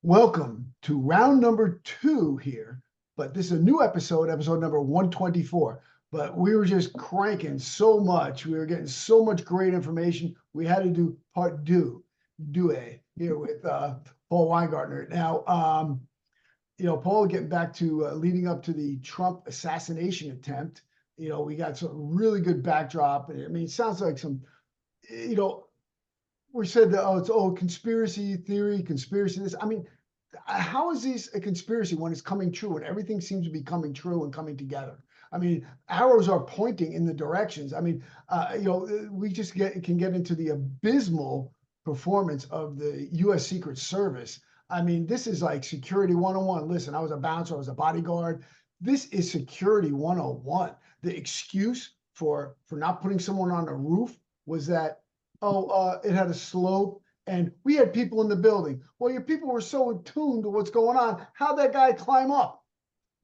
Welcome to round number 2 here, but this is a new episode number 124. But we were just cranking so much. We were getting so much great information. We had to do part deux here with Paul Wiegartener. Now, Paul, getting back to leading up to the Trump assassination attempt, we got some really good backdrop. I mean, it sounds like some, you know, we said that, it's conspiracy theory, conspiracy this. I mean, how is this a conspiracy when it's coming true and everything seems to be coming true and coming together? I mean, arrows are pointing in the directions. I mean, we just can get into the abysmal performance of the U.S. Secret Service. I mean, this is like security 101. Listen, I was a bouncer, I was a bodyguard. This is security 101. The excuse for not putting someone on a roof was that, it had a slope and we had people in the building. Well, your people were so attuned to what's going on. How'd that guy climb up?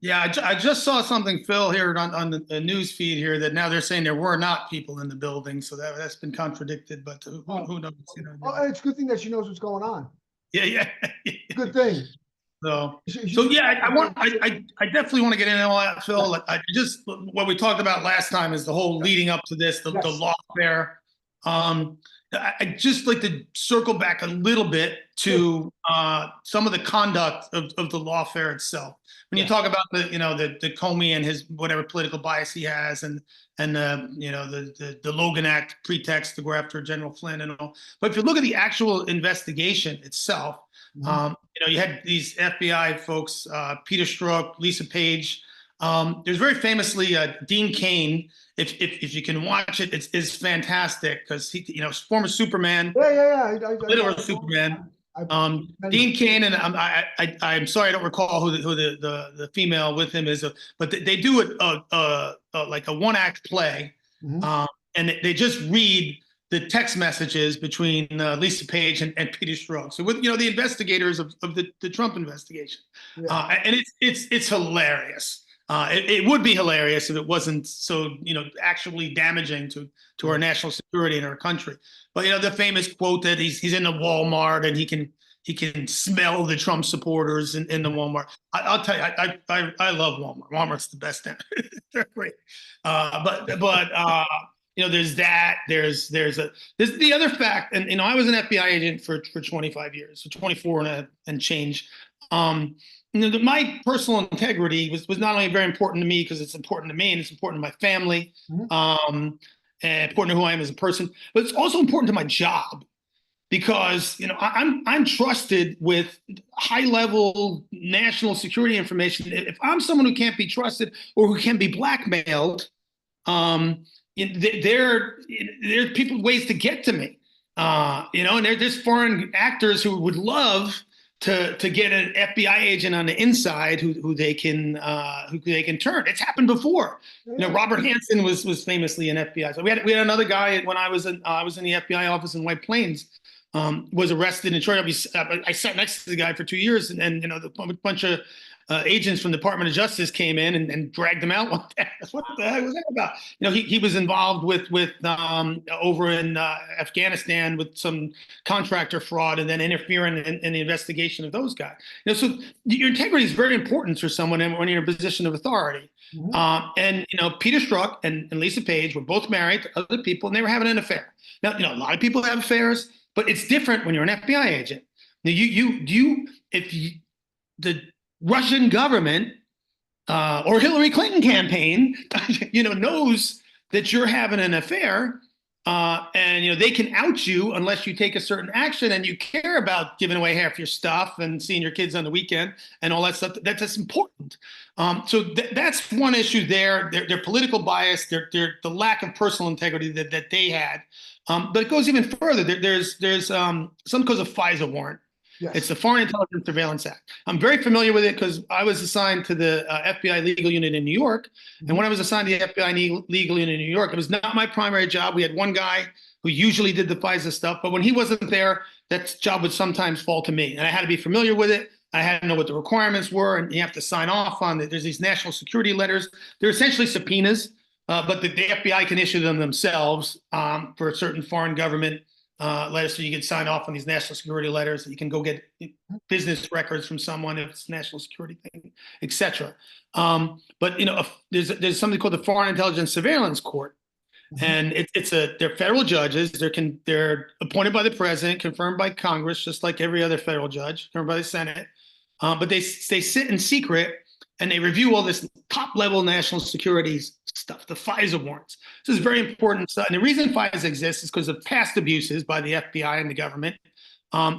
Yeah, I just saw something, Phil, here on the news feed here that now they're saying there were not people in the building, so that's been contradicted. But who knows? It's a good thing that she knows what's going on. Yeah. Good thing. So yeah, I definitely want to get into all that, Phil. Yeah. I just what we talked about last time is the whole leading up to this, the lawfare. I just like to circle back a little bit to some of the conduct of the lawfare itself. When you talk about the Comey and his whatever political bias he has, and the Logan Act pretext to go after General Flynn and all. But if you look at the actual investigation itself, you had these FBI folks, Peter Strzok, Lisa Page. There's very famously Dean Cain. If you can watch it, it's fantastic because he, former Superman, literal Superman. Dean Cain, and I'm sorry I don't recall who the female with him is, but they do it like a one-act play, and they just read the text messages between Lisa Page and Peter Strzok. So with the investigators of the Trump investigation, and it's hilarious. It would be hilarious if it wasn't so, actually damaging to our national security in our country. But the famous quote that he's in the Walmart and he can smell the Trump supporters in the Walmart. I'll tell you, I love Walmart. Walmart's the best. They're great. But there's that. There's the other fact, and I was an FBI agent for 25 years, so 24 and change. My personal integrity was not only very important to me because it's important to me and it's important to my family, and important to who I am as a person, but it's also important to my job because I'm trusted with high-level national security information. If I'm someone who can't be trusted or who can be blackmailed, there are people ways to get to me, and there's foreign actors who would love to get an FBI agent on the inside who they can turn. It's happened before. Robert Hansen was famously an FBI. So we had another guy when I was in the FBI office in White Plains, was arrested in Detroit. I sat next to the guy for 2 years, and a bunch of agents from the Department of Justice came in and dragged him out one day. What the heck was that about? He was involved with over in Afghanistan with some contractor fraud and then interfering in the investigation of those guys. So your integrity is very important for someone when you're in a position of authority. And Peter Strzok and Lisa Page were both married to other people, and they were having an affair. Now, a lot of people have affairs, but it's different when you're an FBI agent. Now, the Russian government or Hillary Clinton campaign, knows that you're having an affair, and they can out you unless you take a certain action, and you care about giving away half your stuff and seeing your kids on the weekend and all that stuff. That's important. So that's one issue there. Their political bias, the lack of personal integrity that they had. But it goes even further. There's something called a FISA warrant. Yes. It's the Foreign Intelligence Surveillance Act. I'm very familiar with it because I was assigned to the FBI legal unit in New York. And when I was assigned to the FBI legal unit in New York, it was not my primary job. We had one guy who usually did the FISA stuff, but when he wasn't there, that job would sometimes fall to me. And I had to be familiar with it. I had to know what the requirements were, and you have to sign off on it. There's these national security letters. They're essentially subpoenas, but the FBI can issue them themselves for certain foreign government letters, so you can sign off on these national security letters. You can go get business records from someone if it's a national security thing, etc. But there's something called the Foreign Intelligence Surveillance Court, and they're federal judges. They're appointed by the president, confirmed by Congress, just like every other federal judge, confirmed by the Senate. But they sit in secret and they review all this top level national security stuff, the FISA warrants. This is very important stuff. And the reason FISA exists is because of past abuses by the FBI and the government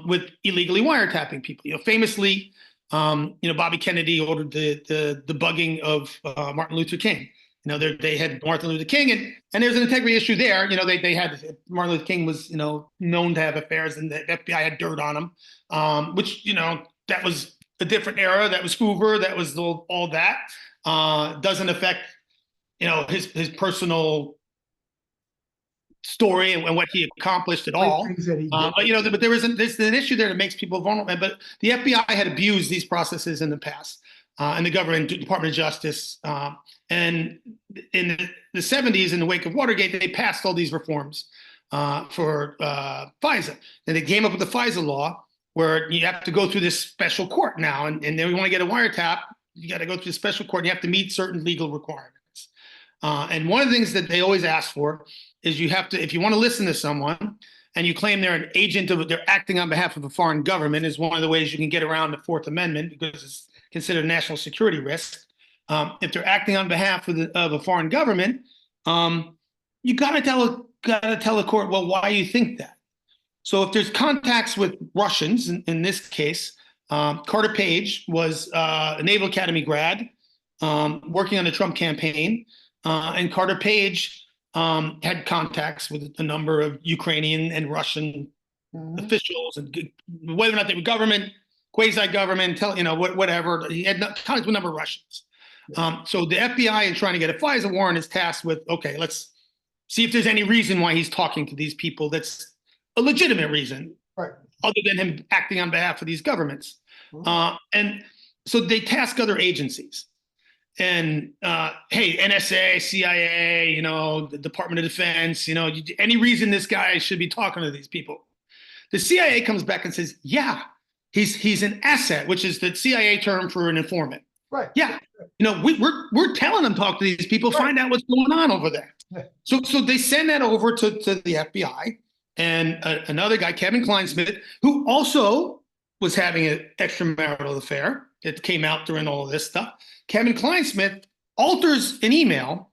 with illegally wiretapping people. Famously, Bobby Kennedy ordered the bugging of Martin Luther King. They had Martin Luther King, and there's an integrity issue there. They had Martin Luther King was known to have affairs, and the FBI had dirt on him, which that was a different era. That was Hoover. That was all that. Doesn't affect his personal story and what he accomplished at all. But there's an issue there that makes people vulnerable. But the FBI had abused these processes in the past, and the government, Department of Justice, and in the 70s, in the wake of Watergate, they passed all these reforms for FISA. And they came up with the FISA law, where you have to go through this special court now, and then we want to get a wiretap, you got to go through a special court, and you have to meet certain legal requirements. And one of the things that they always ask for is you have to, if you want to listen to someone and you claim they're an agent they're acting on behalf of a foreign government, is one of the ways you can get around the Fourth Amendment, because it's considered a national security risk. If they're acting on behalf of a foreign government, you got to tell the court, well, why do you think that? So if there's contacts with Russians, in this case, Carter Page was a Naval Academy grad working on the Trump campaign, and Carter Page had contacts with a number of Ukrainian and Russian officials, and whether or not they were government, quasi-government, whatever. He had contacts with a number of Russians. So the FBI, in trying to get a FISA warrant, is tasked with, okay, let's see if there's any reason why he's talking to these people that's a legitimate reason, right, other than him acting on behalf of these governments. And so they task other agencies. And hey, NSA, CIA, the Department of Defense, any reason this guy should be talking to these people. The CIA comes back and says, yeah, he's an asset, which is the CIA term for an informant. Right. Yeah. We're telling them, talk to these people, right, find out what's going on over there. Yeah. So they send that over to the FBI, and another guy, Kevin Kleinsmith, who also was having an extramarital affair. It came out during all of this stuff. Kevin Kleinsmith alters an email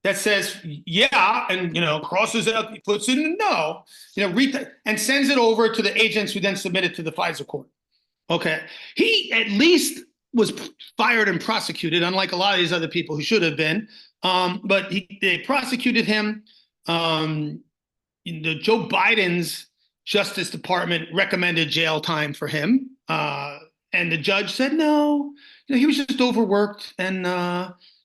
that says, yeah, and, crosses out, puts it in no, and sends it over to the agents who then submit it to the FISA court. Okay. He at least was fired and prosecuted, unlike a lot of these other people who should have been. But they prosecuted him. Joe Biden's Justice Department recommended jail time for him. And the judge said, no, he was just overworked. And,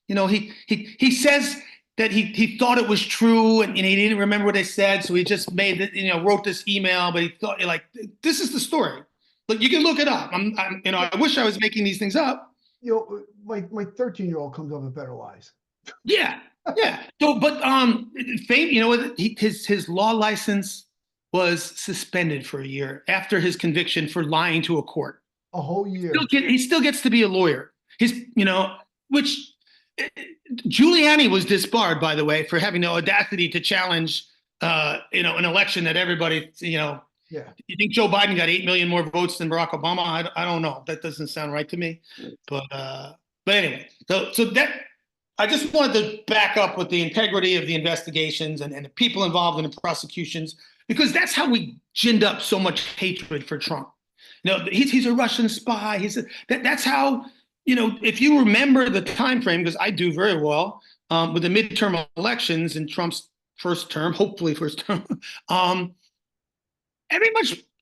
he says that he thought it was true, and he didn't remember what they said. So he just wrote this email, but he thought, this is the story. But you can look it up. I wish I was making these things up. My 13-year-old comes up with better lies. Yeah. Yeah. So, but his law license was suspended for a year after his conviction for lying to a court. A whole year. He still gets to be a lawyer. Which Giuliani was disbarred, by the way, for having the audacity to challenge, an election that everybody, Yeah. You think Joe Biden got 8 million more votes than Barack Obama? I don't know. That doesn't sound right to me. But anyway, so that I just wanted to back up with the integrity of the investigations and the people involved in the prosecutions, because that's how we ginned up so much hatred for Trump. He's a Russian spy. That's how, if you remember the time frame, because I do very well, with the midterm elections in Trump's hopefully first term,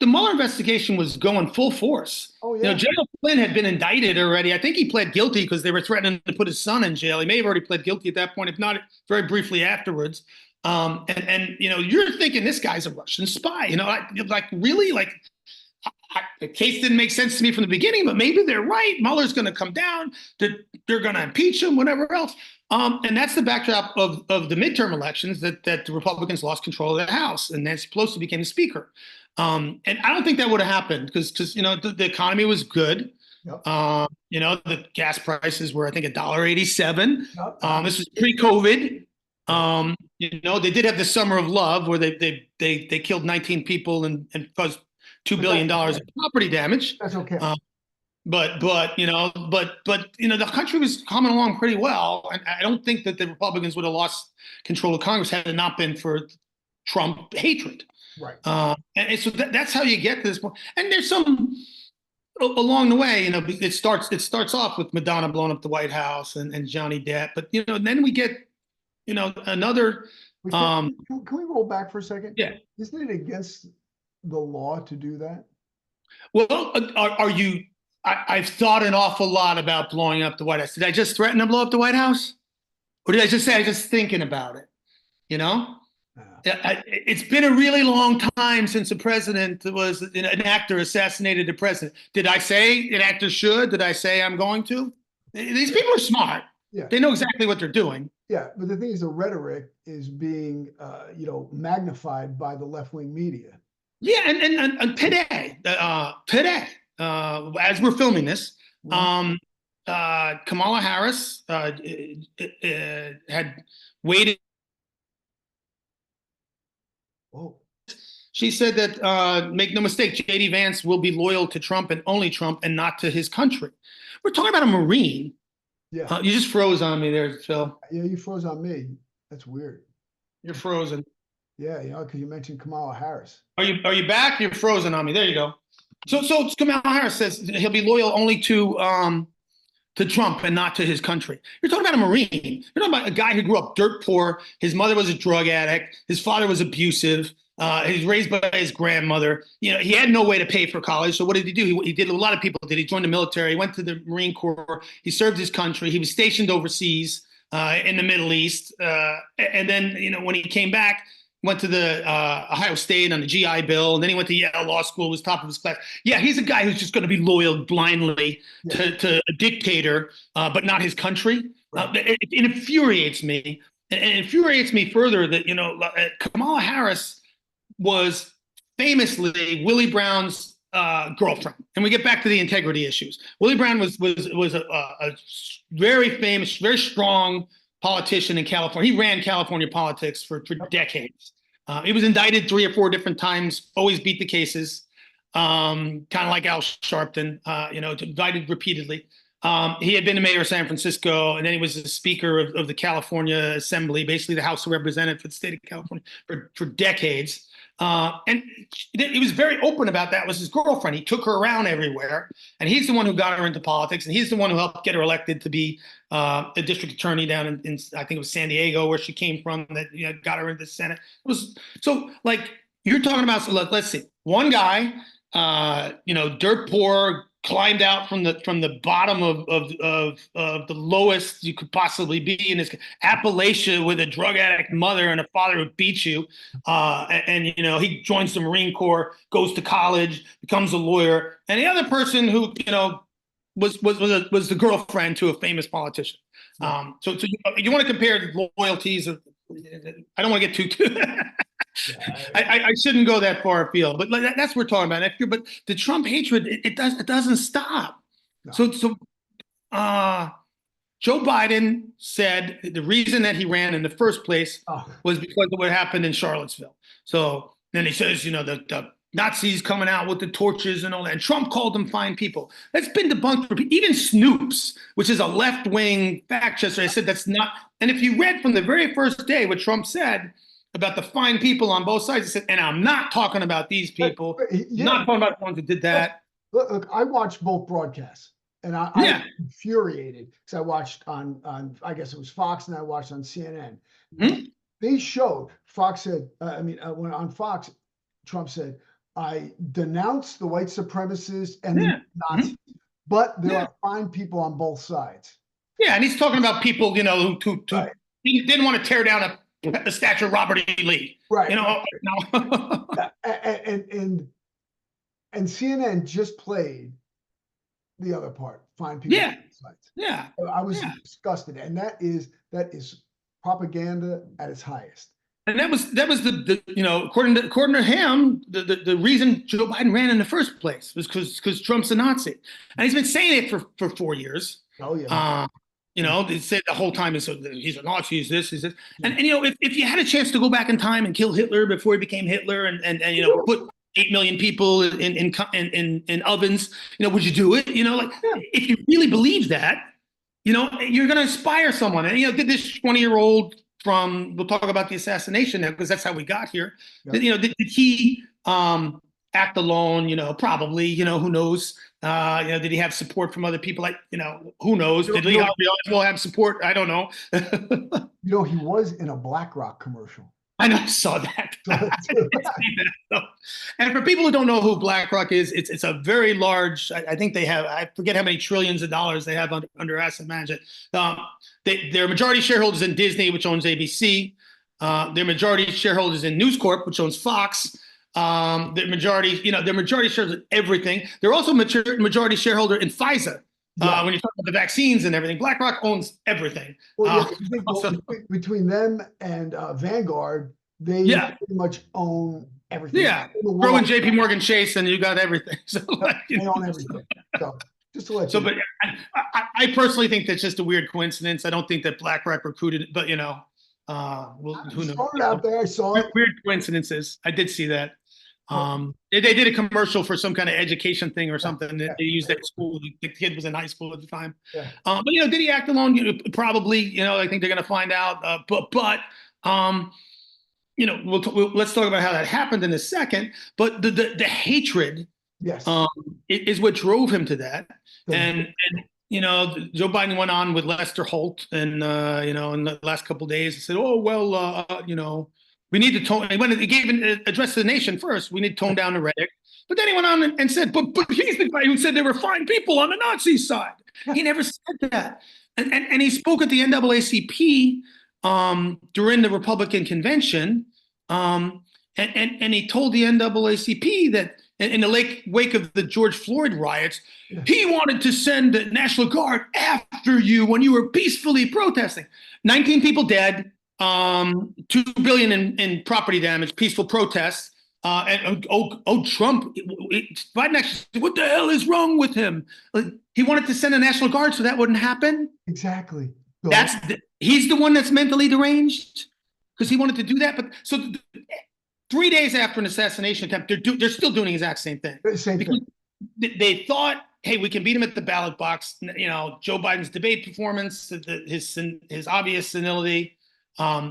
the Mueller investigation was going full force. Oh, yeah. General Flynn had been indicted already. I think he pled guilty because they were threatening to put his son in jail. He may have already pled guilty at that point, if not very briefly afterwards. You're thinking this guy's a Russian spy. Really? The case didn't make sense to me from the beginning, but maybe they're right. Mueller's going to come down. They're going to impeach him, whatever else. And that's the backdrop of the midterm elections that the Republicans lost control of the House, and Nancy Pelosi became the Speaker. And I don't think that would have happened because the economy was good. Yep. The gas prices were, I think, $1.87. Yep. This was pre-COVID. They did have the Summer of Love where they killed 19 people and caused $2 billion in property damage. That's okay. But the country was coming along pretty well, and I don't think that the Republicans would have lost control of Congress had it not been for Trump hatred. Right. And so that's how you get to this point. And there's some along the way, it starts off with Madonna blowing up the White House and Johnny Depp, but then we get another. Can we roll back for a second? Yeah. Isn't it against the law to do that? Well, are you? I've thought an awful lot about blowing up the White House. Did I just threaten to blow up the White House? Or did I just say I was just thinking about it? It's been a really long time since a president was an actor assassinated the president. Did I say an actor should? Did I say I'm going to? These people are smart. Yeah. They know exactly what they're doing. Yeah, but the thing is, the rhetoric is being, magnified by the left-wing media. Yeah, and today, as we're filming this, Kamala Harris had waited. Whoa. She said that, make no mistake, J.D. Vance will be loyal to Trump and only Trump and not to his country. We're talking about a Marine. Yeah. You just froze on me there, Phil. Yeah, you froze on me. That's weird. You're frozen. Yeah, because you mentioned Kamala Harris. Are you back? You're frozen on me. There you go. So Kamala Harris says he'll be loyal only to Trump and not to his country. You're talking about a Marine. You're talking about a guy who grew up dirt poor. His mother was a drug addict. His father was abusive. He was raised by his grandmother. He had no way to pay for college. So what did he do? He did what a lot of people did. He joined the military. He went to the Marine Corps. He served his country. He was stationed overseas in the Middle East. And then, when he came back, went to the Ohio State on the GI Bill, and then he went to Yale Law School, was top of his class. Yeah, he's a guy who's just going to be loyal blindly to a dictator, but not his country. Right. It infuriates me. And it infuriates me further that, Kamala Harris was famously Willie Brown's girlfriend. And we get back to the integrity issues. Willie Brown was a very famous, very strong politician in California. He ran California politics for decades. He was indicted 3 or 4 different times, always beat the cases, kind of like Al Sharpton, indicted repeatedly. He had been the mayor of San Francisco, and then he was the Speaker of the California Assembly, basically the House of Representatives for the state of California for decades. And he was very open about that. Was his girlfriend. He took her around everywhere, and he's the one who got her into politics, and he's the one who helped get her elected to be a district attorney down in I think it was San Diego, where she came from, that got her into the Senate. It was so, like, you're talking about. So let's see, one guy, dirt poor, climbed out from the bottom of the lowest you could possibly be in this Appalachia with a drug addict mother and a father who beats you, and he joins the Marine Corps, goes to college, becomes a lawyer, and the other person who was the girlfriend to a famous politician. So you want to compare loyalties of, I don't want to get too I shouldn't go that far afield, but that's what we're talking about. But the Trump hatred, it doesn't stop. No. So Joe Biden said the reason that he ran in the first place was because of what happened in Charlottesville. So then he says, the Nazis coming out with the torches and all that. And Trump called them fine people. That's been debunked. Even Snoops, which is a left-wing fact checker, said that's not. And if you read from the very first day what Trump said about the fine people on both sides, he said, and I'm not talking about these people. Not talking about the ones who did that. Look, I watched both broadcasts, and I'm infuriated because I watched on I guess it was Fox, and I watched on CNN. Mm-hmm. They showed, Fox said, when on Fox, Trump said, I denounce the white supremacists and the Nazis, but there are fine people on both sides. Yeah, and he's talking about people, who he didn't want to tear down the statue of Robert E. Lee. Right. And CNN just played the other part, find people. Yeah. Sites. Yeah. I was Yeah. disgusted, and that is propaganda at its highest. And that was the according to him, the reason Joe Biden ran in the first place was because Trump's a Nazi, and he's been saying it for 4 years. Oh yeah. They said the whole time he's a Nazi, he's this, and if you had a chance to go back in time and kill Hitler before he became Hitler, and put 8 million people in ovens, would you do it? If you really believe that, you're going to inspire someone. And did this 20-year-old from, we'll talk about the assassination now because that's how we got here. Yep. Did he act alone? Probably. Who knows? Did he have support from other people? Who knows? Did Lee Harvey Oswald have support? I don't know. He was in a BlackRock commercial. I know, I saw that. And for people who don't know who BlackRock is, it's a very large, I think they have, I forget how many trillions of dollars they have under asset management. They're majority shareholders in Disney, which owns ABC. They're majority shareholders in News Corp, which owns Fox. They're majority shareholders in everything. They're also majority shareholder in Pfizer. Yeah. When you talk about the vaccines and everything, BlackRock owns everything. Well, between them and Vanguard, they pretty much own everything. Yeah, throw in JP Morgan Chase and you got everything. So they own everything. So just to let you know. But I personally think that's just a weird coincidence. I don't think that BlackRock recruited, but who knows? Out there, I saw it. Weird coincidences. I did see that. They did a commercial for some kind of education thing or something that they used at school. The kid was in high school at the time. Yeah. But did he act alone? Probably. I think they're going to find out. Let's talk about how that happened in a second. But the hatred, yes, is what drove him to that. And Joe Biden went on with Lester Holt, and in the last couple of days, he said, "Oh well, we need to tone." He gave an address to the nation first. We need to tone down the rhetoric. But then he went on and said, "But he's the guy who said there were fine people on the Nazi side." He never said that. And he spoke at the NAACP during the Republican convention, and he told the NAACP that in the wake of the George Floyd riots, he wanted to send the National Guard after you when you were peacefully protesting. 19 people dead. $2 billion in property damage, peaceful protests, and Trump, Biden actually said, "What the hell is wrong with him?" He wanted to send a National Guard so that wouldn't happen. Exactly. He's the one that's mentally deranged because he wanted to do that. But 3 days after an assassination attempt, they're still doing the exact same thing. They thought, hey, we can beat him at the ballot box. Joe Biden's debate performance, his obvious senility.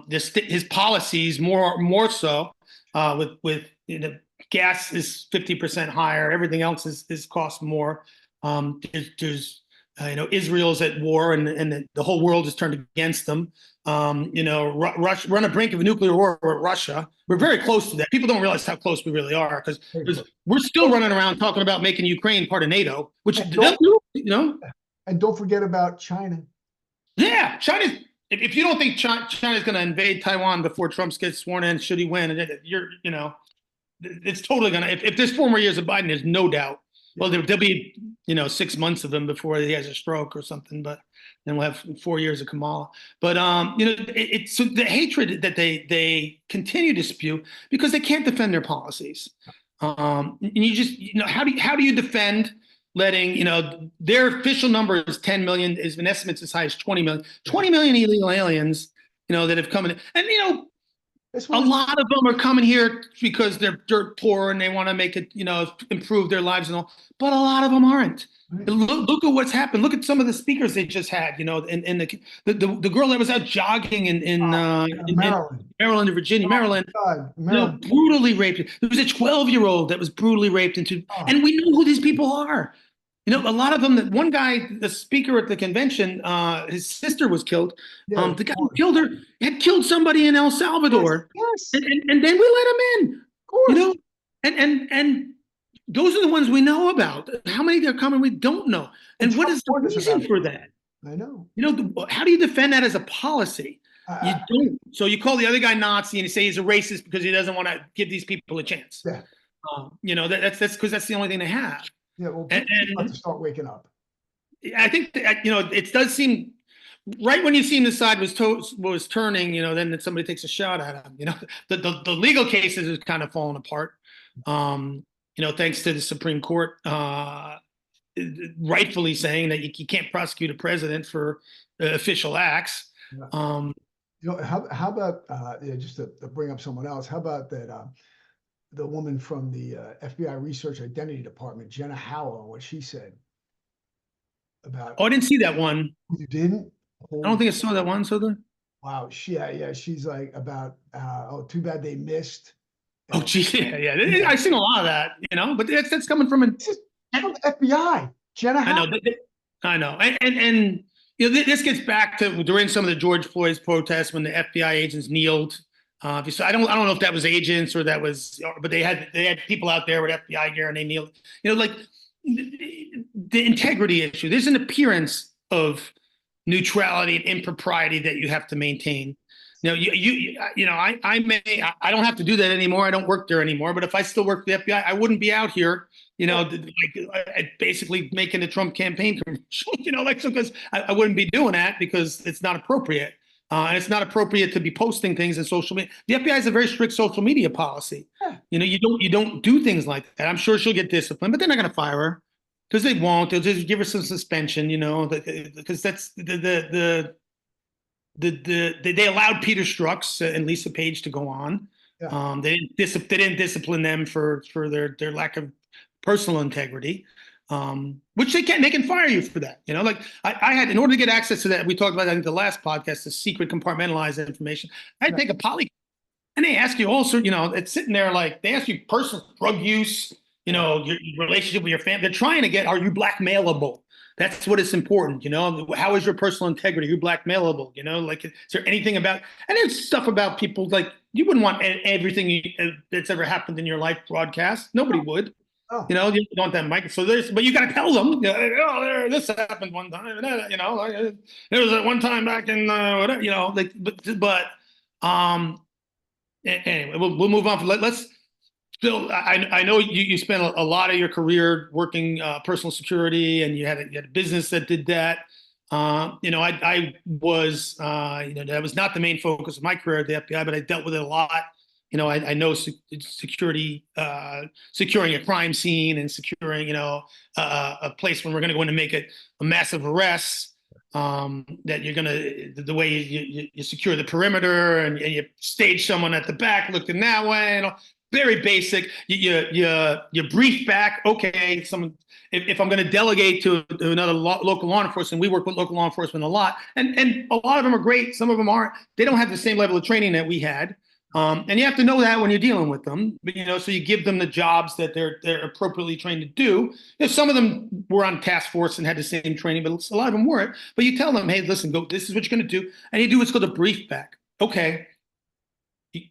His policies more so with gas is 50% higher. Everything else is cost more. There's Israel's at war and the whole world is turned against them. Russia, we're on the brink of a nuclear war with Russia. We're very close to that. People don't realize how close we really are because we're still running around talking about making Ukraine part of NATO, which And don't forget about China. Yeah, China's. If you don't think China's going to invade Taiwan before Trump gets sworn in, should he win, it's totally going to. If there's 4 more years of Biden, there's no doubt. Well, there'll be 6 months of him before he has a stroke or something, but then we'll have 4 years of Kamala. But it's so the hatred that they continue to spew because they can't defend their policies. And you just how do you defend? Letting their official number is 10 million, is an estimate as high as 20 million. 20 million illegal aliens, that have come in, and a lot of them are coming here because they're dirt poor and they want to make it, improve their lives and all. But a lot of them aren't. Right. Look at what's happened. Look at some of the speakers they just had. And the girl that was out jogging in Maryland and Virginia, Maryland, brutally raped. There was a 12-year-old that was brutally raped and we know who these people are. A lot of them. That one guy, the speaker at the convention, his sister was killed. Yeah, the guy who killed her had killed somebody in El Salvador. Yes. And then we let him in. Of course. And those are the ones we know about. How many they're coming, we don't know. And what is the reason for that? I know. How do you defend that as a policy? You don't. So you call the other guy Nazi and you say he's a racist because he doesn't want to give these people a chance. Yeah. That's because that's the only thing they have. Yeah, well, people have to start waking up. I think that, it does seem right when you seem the side was turning, then somebody takes a shot at him. The legal cases is kind of falling apart. Thanks to the Supreme Court rightfully saying that you can't prosecute a president for official acts. Yeah. How about just to bring up someone else? How about that the woman from the FBI Research Identity Department, Jenna Howell, what she said about? Oh, I didn't see that one. You didn't? I don't think I saw that one. So then, wow, yeah, she's like about too bad they missed. Oh, gee, yeah. I've seen a lot of that, but that's coming from from the FBI. Jenna Howell. I know, and this gets back to during some of the George Floyd's protests when the FBI agents kneeled. So I don't know if that was agents or that was, but they had people out there with FBI gear and they kneeled. Like the integrity issue. There's an appearance of neutrality and impropriety that you have to maintain. I don't have to do that anymore. I don't work there anymore. But if I still work for the FBI, I wouldn't be out here, basically making a Trump campaign commercial, because I wouldn't be doing that because it's not appropriate. And it's not appropriate to be posting things in social media. The FBI has a very strict social media policy. Yeah. You don't do things like that. I'm sure she'll get disciplined, but they're not going to fire her because they won't. They'll just give her some suspension, because that's they allowed Peter Strzok's and Lisa Page to go on. Yeah. They didn't discipline them for their lack of personal integrity, which they can fire you for that. I had, in order to get access to that, we talked about that in the last podcast, the secret compartmentalized information. I had to take a polygraph, and they ask you all sorts. It's sitting there like they ask you personal drug use, your relationship with your family. They're trying to get, are you blackmailable? That's what is important, How is your personal integrity? You're blackmailable, is there anything about, and there's stuff about people, like, you wouldn't want everything that's ever happened in your life broadcast. Nobody would. Oh. You don't want that mic. So but you got to tell them, this happened one time, there was one time back in, whatever, anyway, we'll move on. Let's, Phil, I know you spent a lot of your career working personal security, and you had a business that did that. I was, that was not the main focus of my career at the FBI, but I dealt with it a lot. I know security, securing a crime scene and securing, a place when we're going to go in and make a massive arrest. That you're the way you secure the perimeter and you stage someone at the back looking that way, very basic. You brief back. Okay, if I'm going to delegate to another local law enforcement, we work with local law enforcement a lot, and a lot of them are great. Some of them aren't. They don't have the same level of training that we had, and you have to know that when you're dealing with them. But so you give them the jobs that they're appropriately trained to do. Some of them were on task force and had the same training, but a lot of them weren't. But you tell them, hey, listen, go. This is what you're going to do, and you do what's called a brief back. Okay.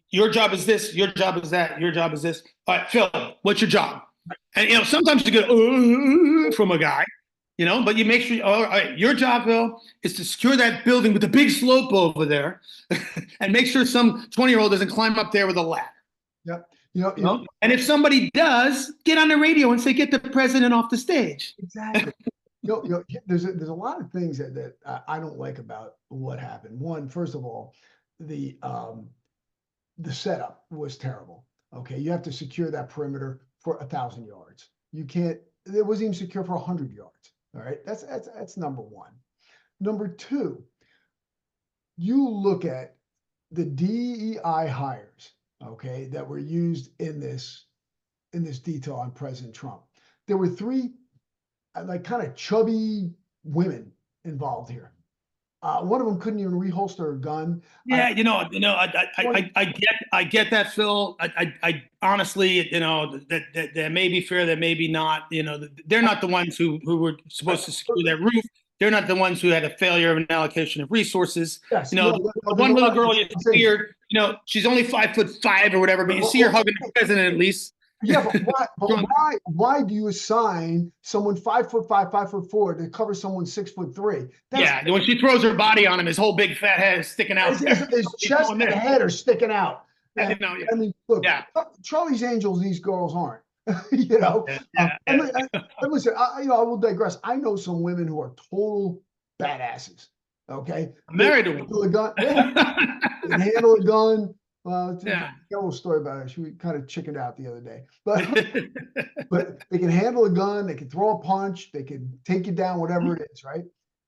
Your job is this, your job is that, your job is this. All right, Phil, what's your job? And sometimes you get from a guy, but you make sure, all right, your job, Phil, is to secure that building with the big slope over there and make sure some 20-year-old doesn't climb up there with a ladder. Yep. And if somebody does, get on the radio and say, get the president off the stage. Exactly. There's a lot of things that I don't like about what happened. One, first of all, the setup was terrible. Okay, you have to secure that perimeter for 1,000 yards. You can't. It wasn't even secure for 100 yards. All right, that's number one. Number two, you look at the DEI hires, okay, that were used in this detail on President Trump. There were three, like, kind of chubby women involved here. One of them couldn't even reholster a gun. Yeah, I get that, Phil. I honestly, that may be fair, that may be not. They're not the ones who were supposed to secure that roof. They're not the ones who had a failure of an allocation of resources. Yes, one little girl you see her, she's only 5'5" or whatever, but you see her hugging the president at least. Yeah, but why do you assign someone 5'5", 5'4" to cover someone 6'3"? Yeah, when she throws her body on him, his whole big fat head is sticking out. His chest and head are sticking out. Yeah. I mean, look, Charlie's Angels, these girls aren't. And listen, I will digress. I know some women who are total badasses. Okay, I'm married to handle a one. gun. Yeah. They can handle a gun. Well, Yeah. got a little story about her. She kind of chickened out the other day, but they can handle a gun. They can throw a punch. They can take you down, whatever it is, right?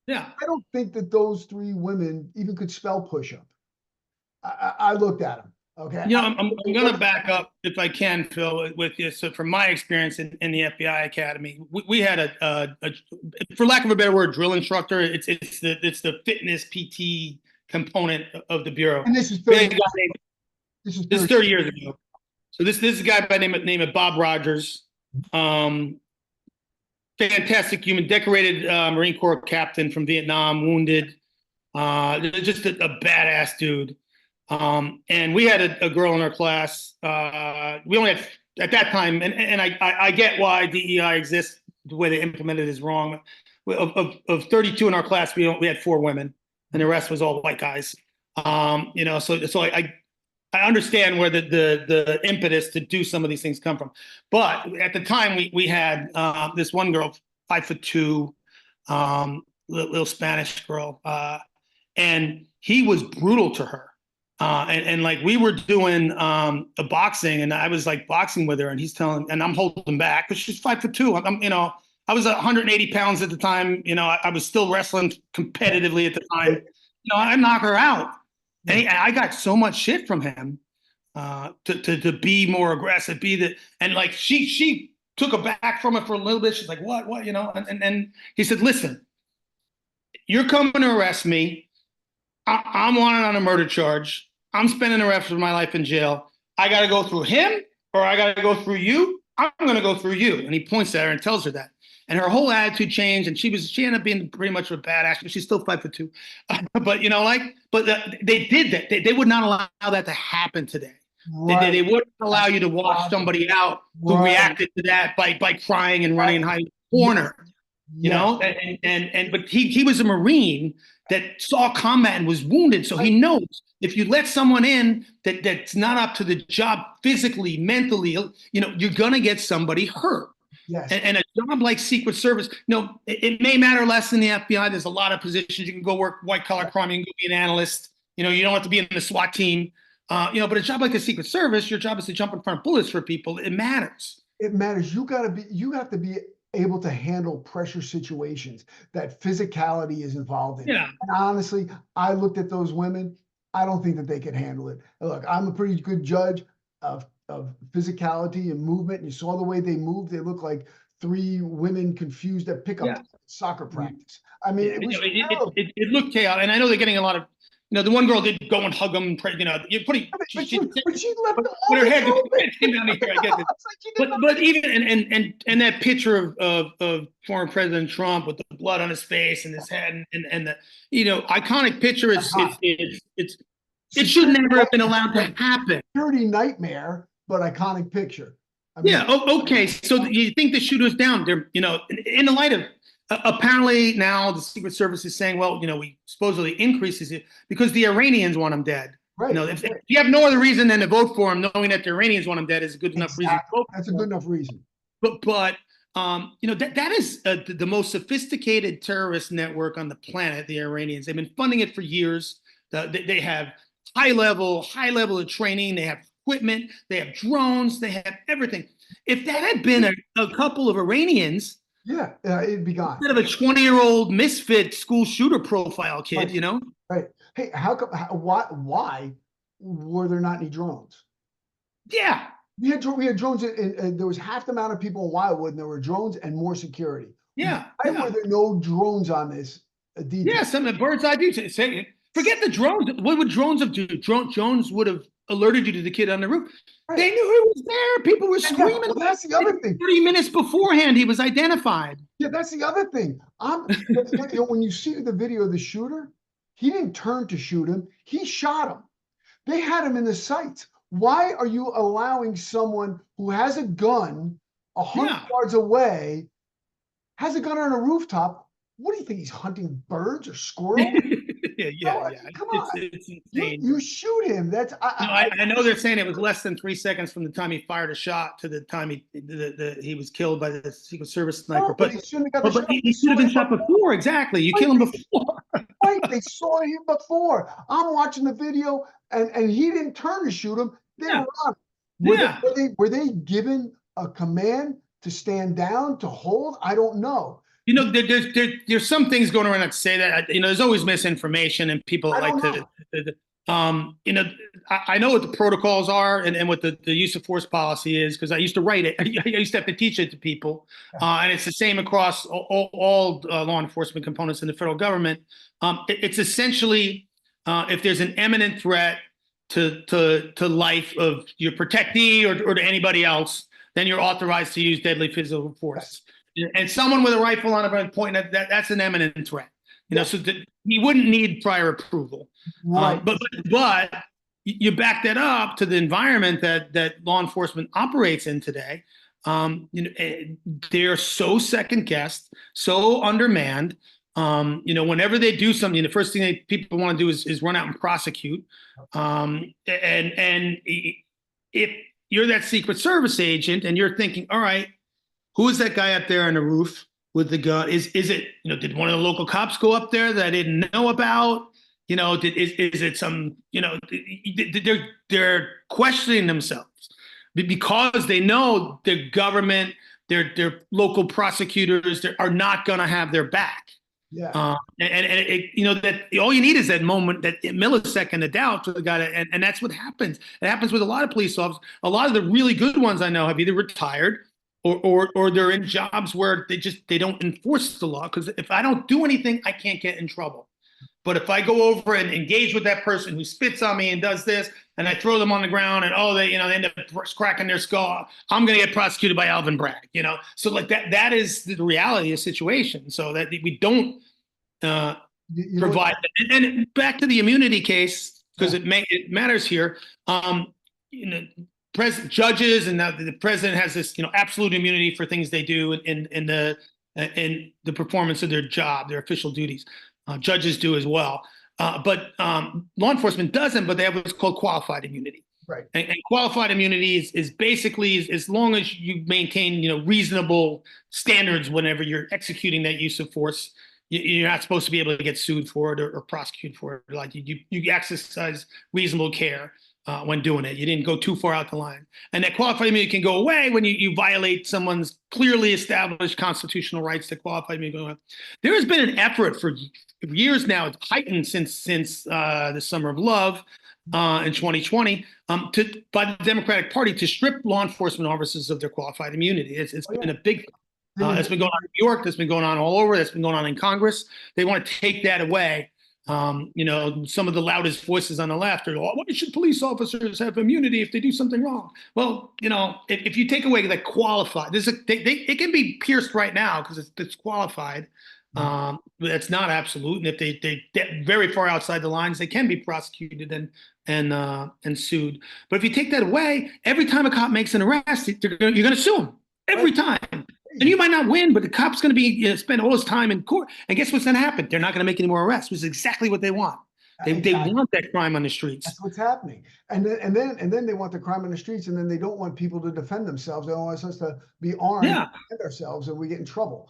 Yeah. I don't think that those three women even could spell push-up. I looked at them. Okay. I'm going to back up if I can, Phil, with you. So from my experience in the FBI Academy, we had a, for lack of a better word, drill instructor. It's the fitness PT component of the Bureau. And this is 30 years ago. So this is a guy by the name of Bob Rogers. Fantastic human, decorated Marine Corps captain from Vietnam, wounded. Just a badass dude. And we had a girl in our class. We only had, at that time, and I get why DEI exists. The way they implemented it is wrong. Of 32 in our class, we had 4 women, and the rest was all white guys. So I understand where the impetus to do some of these things come from. But at the time, we had this one girl, 5'2", little Spanish girl, and he was brutal to her. And like we were doing a boxing, and I was like boxing with her, and he's telling, and I'm holding back because she's 5'2". I was 180 pounds at the time. I was still wrestling competitively at the time. I knock her out. And I got so much shit from him to be more aggressive, and like she took aback from it for a little bit. She's like, what, and he said, listen, you're coming to arrest me. I'm wanted on a murder charge. I'm spending the rest of my life in jail. I got to go through him or I got to go through you. I'm going to go through you. And he points at her and tells her that. And her whole attitude changed. And she ended up being pretty much a badass. But she's still 5'2". But they did that. They would not allow that to happen today. Right. They wouldn't allow you to watch somebody out who reacted to that by crying and running and hiding in the corner. But he was a Marine that saw combat and was wounded, so he knows if you let someone in that's not up to the job physically, mentally, you're gonna get somebody hurt. Yes. And a job like Secret Service, it may matter less than the FBI. There's a lot of positions you can go work white collar crime. You can go be an analyst. You don't have to be in the SWAT team. But a job like the Secret Service, your job is to jump in front of bullets for people. It matters. It matters. You have to be able to handle pressure situations that physicality is involved in. Yeah. And honestly, I looked at those women. I don't think that they could handle it. Look, I'm a pretty good judge of physicality and movement. And you saw the way they moved. They look like 3 women confused at pickup soccer practice. I mean, it looked chaotic. And I know they're getting a lot of, the one girl did go and hug him. You're putting, but she left them all her head came down here. I get it. But even and that picture of former President Trump with the blood on his face and his head and the iconic picture it should never have been allowed to happen. Dirty nightmare, but iconic picture. Okay. So you think the shooter's down? They're in the light of. Apparently now the Secret Service is saying, well, we supposedly increases it because the Iranians want him dead. Right. If you have no other reason than to vote for him, knowing that the Iranians want him dead is a good enough reason to vote for him. That's a good enough reason. But that is the most sophisticated terrorist network on the planet, the Iranians. They've been funding it for years. They have high level of training. They have equipment. They have drones. They have everything. If that had been a couple of Iranians, it'd be gone. Instead of a 20-year-old misfit school shooter profile kid, Right. Hey, why were there not any drones? Yeah. We had drones, and there was half the amount of people in Wildwood, and there were drones and more security. Yeah. Why were there no drones on this detail? Yeah, some of the bird's eye view. Forget the drones. What would drones have done? Drones would have alerted you to the kid on the roof. Right. They knew he was there. People were screaming. Well, that's the other thing. 30 minutes beforehand, he was identified. Yeah, that's the other thing. When you see the video of the shooter, he didn't turn to shoot him. He shot him. They had him in the sights. Why are you allowing someone who has a gun 100 yards away, has a gun on a rooftop? What do you think? He's hunting birds or squirrels? Come on. It's insane. You shoot him. That's I know they're saying it was less than 3 seconds from the time he fired a shot to the time he was killed by the Secret Service sniper. But he shouldn't have got the shot. He should have been shot before. Exactly. You kill him before. Right. They saw him before. I'm watching the video, and he didn't turn to shoot him. They were on. Were they given a command to stand down, to hold? I don't know. There's some things going around that say that, there's always misinformation and people like to, I know what the protocols are and what the use of force policy is, because I used to write it. I used to have to teach it to people. And it's the same across all law enforcement components in the federal government. It's essentially, if there's an imminent threat to life of your protectee or to anybody else, then you're authorized to use deadly physical force. And someone with a rifle on a point, that's an imminent threat. So he wouldn't need prior approval. Right. But you back that up to the environment that law enforcement operates in today. They're so second guessed, so undermanned. Whenever they do something, the first thing people want to do is run out and prosecute. And if you're that Secret Service agent and you're thinking, all right, who is that guy up there on the roof with the gun? Is it, did one of the local cops go up there that I didn't know about? Is it some, they're questioning themselves because they know their government, their local prosecutors are not going to have their back. Yeah. That all you need is that moment, that millisecond of doubt for the guy, and that's what happens. It happens with a lot of police officers. A lot of the really good ones I know have either retired or they're in jobs where they don't enforce the law, because if I don't do anything, I can't get in trouble. But if I go over and engage with that person who spits on me and does this, and I throw them on the ground, and they end up cracking their skull, I'm going to get prosecuted by Alvin Bragg. So like that is the reality of the situation. So that we don't provide. And back to the immunity case, because it matters here. Judges and now the president has this absolute immunity for things they do in the performance of their job, their official duties. Judges do as well, but law enforcement doesn't. But they have what's called qualified immunity. Right. And qualified immunity is basically as long as you maintain reasonable standards whenever you're executing that use of force. You're not supposed to be able to get sued for it or prosecuted for it. Like you exercise reasonable care when doing it. You didn't go too far out the line. And that qualified immunity can go away when you violate someone's clearly established constitutional rights. To qualified immunity. There has been an effort for years now, it's heightened since the Summer of Love in 2020, by the Democratic Party to strip law enforcement officers of their qualified immunity. It's been a big that's been going on in New York. That's been going on all over. That's been going on in Congress. They want to take that away. Some of the loudest voices on the left are, why should police officers have immunity if they do something wrong? Well, if you take away that qualified, it can be pierced right now because it's qualified. That's not absolute. And if they get very far outside the lines, they can be prosecuted and sued. But if you take that away, every time a cop makes an arrest, you're going to sue him every time. And you might not win, but the cop's going to be spend all his time in court. And guess what's going to happen? They're not going to make any more arrests, which is exactly what they want. They want that crime on the streets. That's what's happening. And then they want the crime on the streets, and then they don't want people to defend themselves. They don't want us to be armed and defend ourselves, and we get in trouble.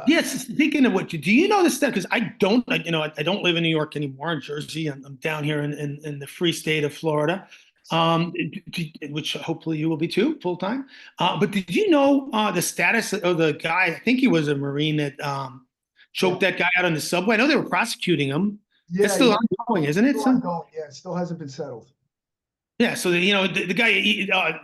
Yes, speaking of do you know this stuff? Because I don't live in New York anymore, in Jersey. I'm down here in the free state of Florida. Which hopefully you will be too, full time. But did you know the status of the guy? I think he was a Marine that choked that guy out on the subway. I know they were prosecuting him. Yeah, it's still ongoing, isn't it? Yeah, it still hasn't been settled. Yeah, so the guy,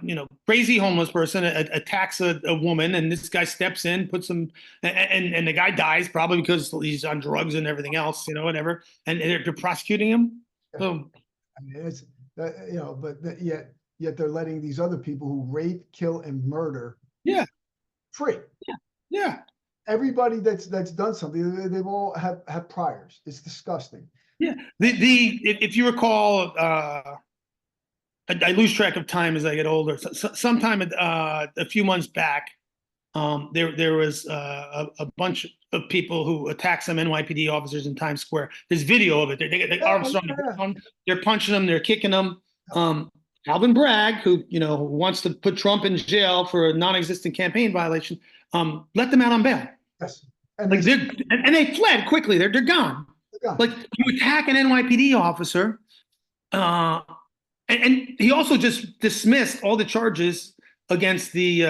crazy homeless person attacks a woman, and this guy steps in, puts him, and the guy dies probably because he's on drugs and everything else, whatever. And they're prosecuting him. Yeah. So, I mean, it's. But yet they're letting these other people who rape, kill, and murder free. Yeah. Everybody that's done something, they've all have priors. It's disgusting. Yeah. If you recall, I lose track of time as I get older. Sometime a few months back, There was a bunch of people who attacked some NYPD officers in Times Square. There's video of it. They officers on the ground. They're punching them. They're kicking them. Alvin Bragg, who wants to put Trump in jail for a non-existent campaign violation, let them out on bail. Yes. And they fled quickly. They're gone. Like, you attack an NYPD officer, and he also just dismissed all the charges against the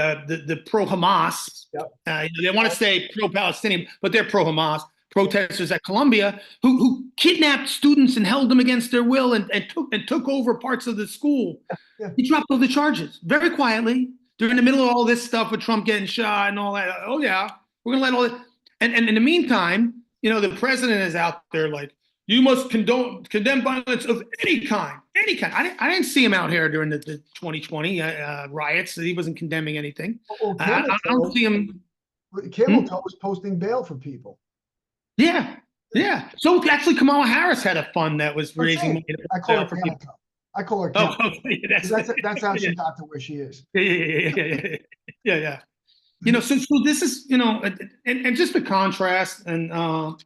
pro-Hamas. Yep. They want to say pro-Palestinian, but they're pro-Hamas protesters at Columbia who kidnapped students and held them against their will and took over parts of the school. Yeah. He dropped all the charges very quietly during the middle of all this stuff with Trump getting shot and all that. Oh yeah, we're gonna let all that. And in the meantime, the president is out there like, you must condemn violence of any kind. Any kind. I didn't see him out here during the 2020 riots. He wasn't condemning anything. I don't see him. Camel Toe was posting bail for people. Yeah, yeah. So actually, Kamala Harris had a fund that was raising money. I call her Camel Toe. I call her Camel Toe. Okay. That's how she got to where she is. Yeah. So this is, and just the contrast, and I'll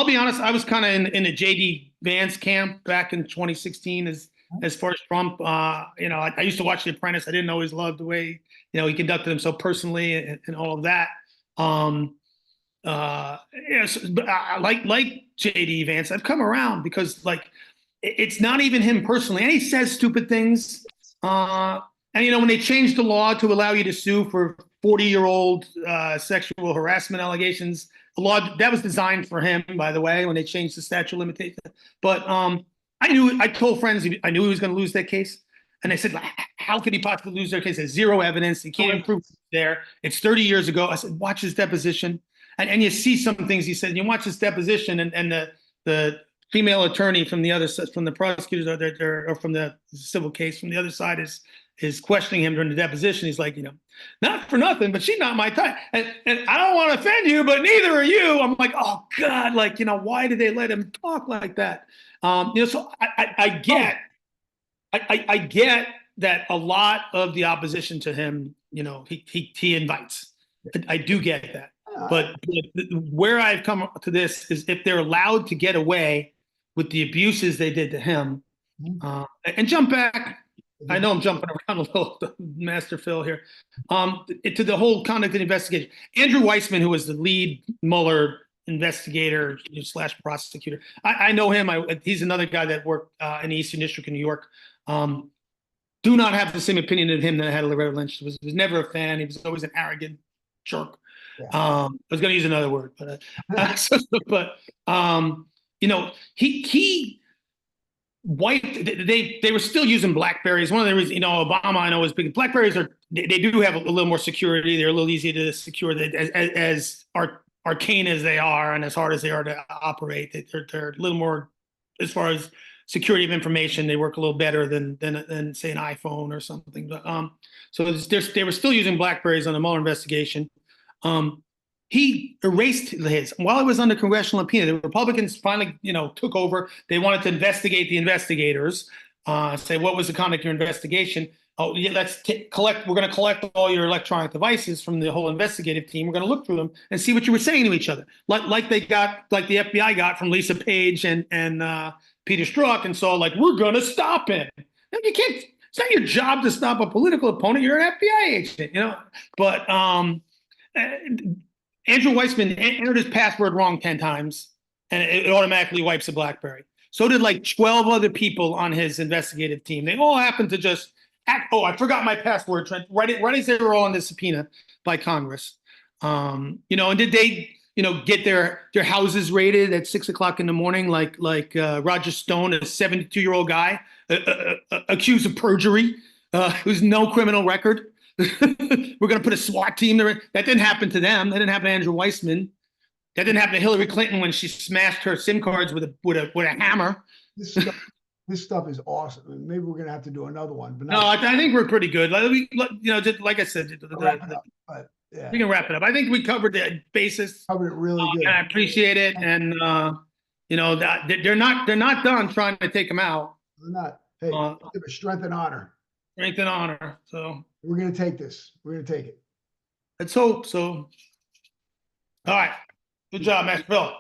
be honest, I was kind of in the JD Vance camp back in 2016 as far as Trump. I used to watch The Apprentice. I didn't always love the way he conducted himself personally and all of that. But like JD Vance, I've come around because it's not even him personally, and he says stupid things. And when they changed the law to allow you to sue for 40-year-old sexual harassment allegations, a law that was designed for him, by the way, when they changed the statute of limitations. But I told friends I knew he was going to lose that case, and they said, how could he possibly lose their case? There's zero evidence. He can't prove it's there. It's 30 years ago. I said, watch his deposition, and you see some things he said. You watch his deposition, and the female attorney from the prosecutors or from the civil case from the other side is questioning him during the deposition. He's like, not for nothing, but she's not my type. And I don't want to offend you, but neither are you. I'm like, oh God, why did they let him talk like that? So I get that a lot of the opposition to him, he invites. I do get that. But where I've come to this is if they're allowed to get away with the abuses they did to him, and jump back, I know I'm jumping around a little, Master Phil here, to the whole conduct of the investigation. Andrew Weissman, who was the lead Mueller investigator / prosecutor, I know him. He's another guy that worked in the Eastern District of New York. Do not have the same opinion of him that I had of Loretta Lynch. Was never a fan. He was always an arrogant jerk. Yeah. I was going to use another word, but he wiped. They were still using BlackBerries. One of the reasons, Obama, I know, is big. BlackBerries they do have a little more security. They're a little easier to secure. As arcane as they are and as hard as they are to operate, they're a little more, as far as security of information, they work a little better than say an iPhone or something. But so they were still using BlackBerries on the Mueller investigation. He erased his while it was under congressional subpoena. The Republicans finally, took over. They wanted to investigate the investigators, say what was the conduct of your investigation. Oh, yeah, let's collect. We're going to collect all your electronic devices from the whole investigative team. We're going to look through them and see what you were saying to each other, like the FBI got from Lisa Page and Peter Strzok, and so we're going to stop him. No, you can't. It's not your job to stop a political opponent. You're an FBI agent, But Andrew Weissman entered his password wrong 10 times, and it automatically wipes the BlackBerry. So did 12 other people on his investigative team. They all happened to just act. Oh, I forgot my password. Right as they were all on the subpoena by Congress. And did they, get their houses raided at 6 o'clock in the morning, like Roger Stone, a 72-year-old guy accused of perjury, who's no criminal record. We're going to put a SWAT team there. That didn't happen to them. That didn't happen to Andrew Weissman. That didn't happen to Hillary Clinton when she smashed her SIM cards with a hammer. This stuff is awesome. Maybe we're going to have to do another one. But no, I think we're pretty good. Just like I said, we can wrap it up. I think we covered the basis. Covered it really good. And I appreciate it. And they're not done trying to take them out. They're not. Hey, strength and honor. Strength and honor. So we're going to take this. We're going to take it. Let's hope so. All right. Good job, Master Phil.